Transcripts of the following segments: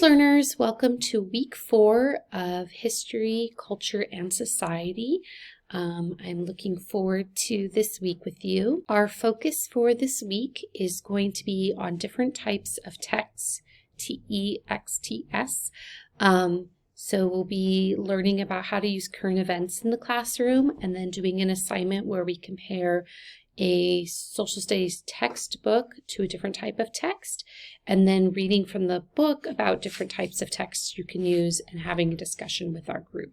learners, welcome to week 4 of History, Culture, and Society. I'm looking forward to this week with you. Our focus for this week is going to be on different types of texts, TEXTS. So we'll be learning about how to use current events in the classroom and then doing an assignment where we compare a social studies textbook to a different type of text, and then reading from the book about different types of texts you can use and having a discussion with our group.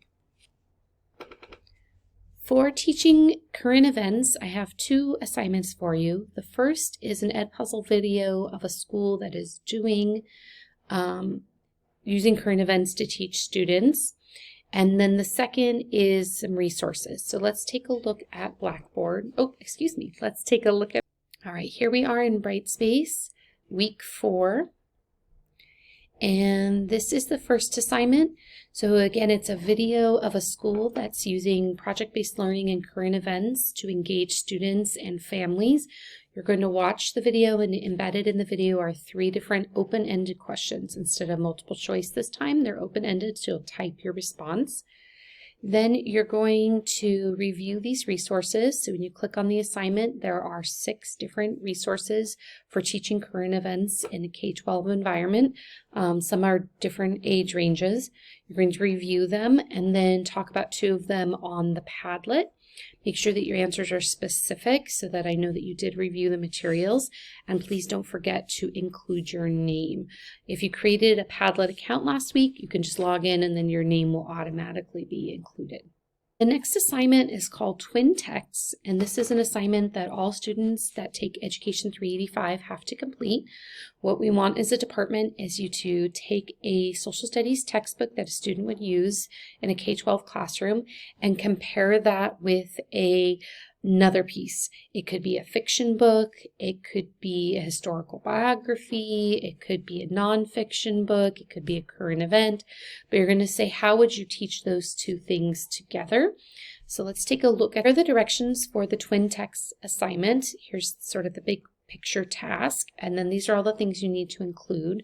For teaching current events, I have 2 assignments for you. The first is an Edpuzzle video of a school that is doing using current events to teach students. And then the second is some resources. So let's take a look at Blackboard. Let's take a look at, all right, here we are in Brightspace, week 4. And this is the first assignment. So again, it's a video of a school that's using project-based learning and current events to engage students and families. You're going to watch the video, and embedded in the video are 3 different open-ended questions. Instead of multiple choice this time, they're open-ended, so you'll type your response. Then you're going to review these resources. So when you click on the assignment, there are 6 different resources for teaching current events in a K-12 environment. Some are different age ranges. You're going to review them and then talk about 2 of them on the Padlet. Make sure that your answers are specific so that I know that you did review the materials, and please don't forget to include your name. If you created a Padlet account last week, you can just log in and then your name will automatically be included. The next assignment is called Twin Texts, and this is an assignment that all students that take Education 385 have to complete. What we want as a department is you to take a social studies textbook that a student would use in a K-12 classroom and compare that with another piece. It could be a fiction book, it could be a historical biography, it could be a nonfiction book, it could be a current event, but you're going to say, how would you teach those 2 things together? So let's take a look at the directions for the twin text assignment. Here's sort of the big picture task, and then these are all the things you need to include.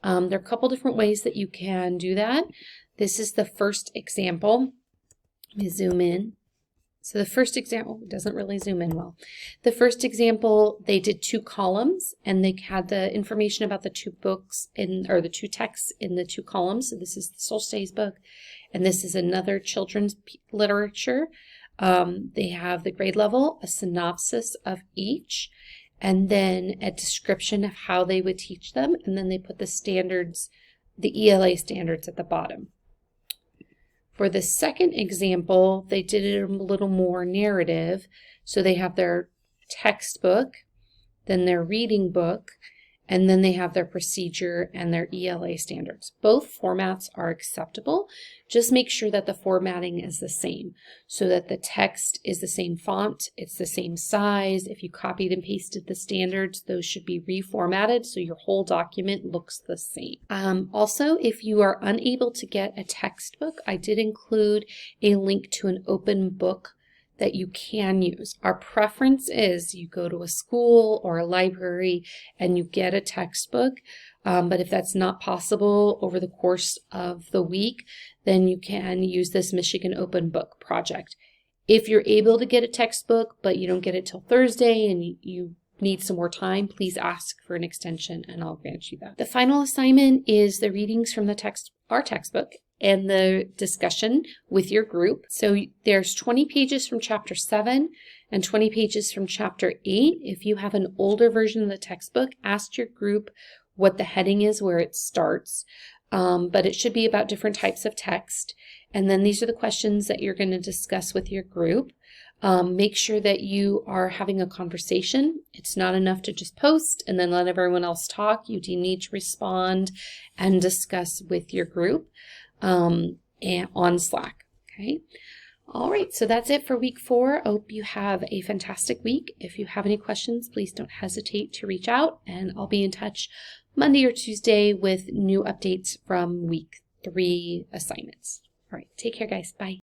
There are a couple different ways that you can do that. This is the first example. Let me zoom in. So the first example doesn't really zoom in well. The first example, they did 2 columns and they had the information about the 2 books or the 2 texts in the 2 columns. So this is the social studies book and this is another children's literature. They have the grade level, a synopsis of each, and then a description of how they would teach them. And then they put the standards, the ELA standards at the bottom. For the second example, they did it a little more narrative. So they have their textbook, then their reading book, and then they have their procedure and their ELA standards. Both formats are acceptable. Just make sure that the formatting is the same so that the text is the same font, it's the same size. If you copied and pasted the standards, those should be reformatted so your whole document looks the same. Also, if you are unable to get a textbook, I did include a link to an open book that you can use. Our preference is you go to a school or a library and you get a textbook, but if that's not possible over the course of the week, then you can use this Michigan Open Book Project. If you're able to get a textbook, but you don't get it till Thursday and you need some more time, please ask for an extension and I'll grant you that. The final assignment is the readings from our textbook and the discussion with your group. So there's 20 pages from chapter 7 and 20 pages from chapter 8. If you have an older version of the textbook, ask your group what the heading is, where it starts. But it should be about different types of text. And then these are the questions that you're going to discuss with your group. Make sure that you are having a conversation. It's not enough to just post and then let everyone else talk. You do need to respond and discuss with your group and on Slack. Okay. All right. So that's it for week 4. I hope you have a fantastic week. If you have any questions, please don't hesitate to reach out, and I'll be in touch Monday or Tuesday with new updates from week 3 assignments. All right. Take care, guys. Bye.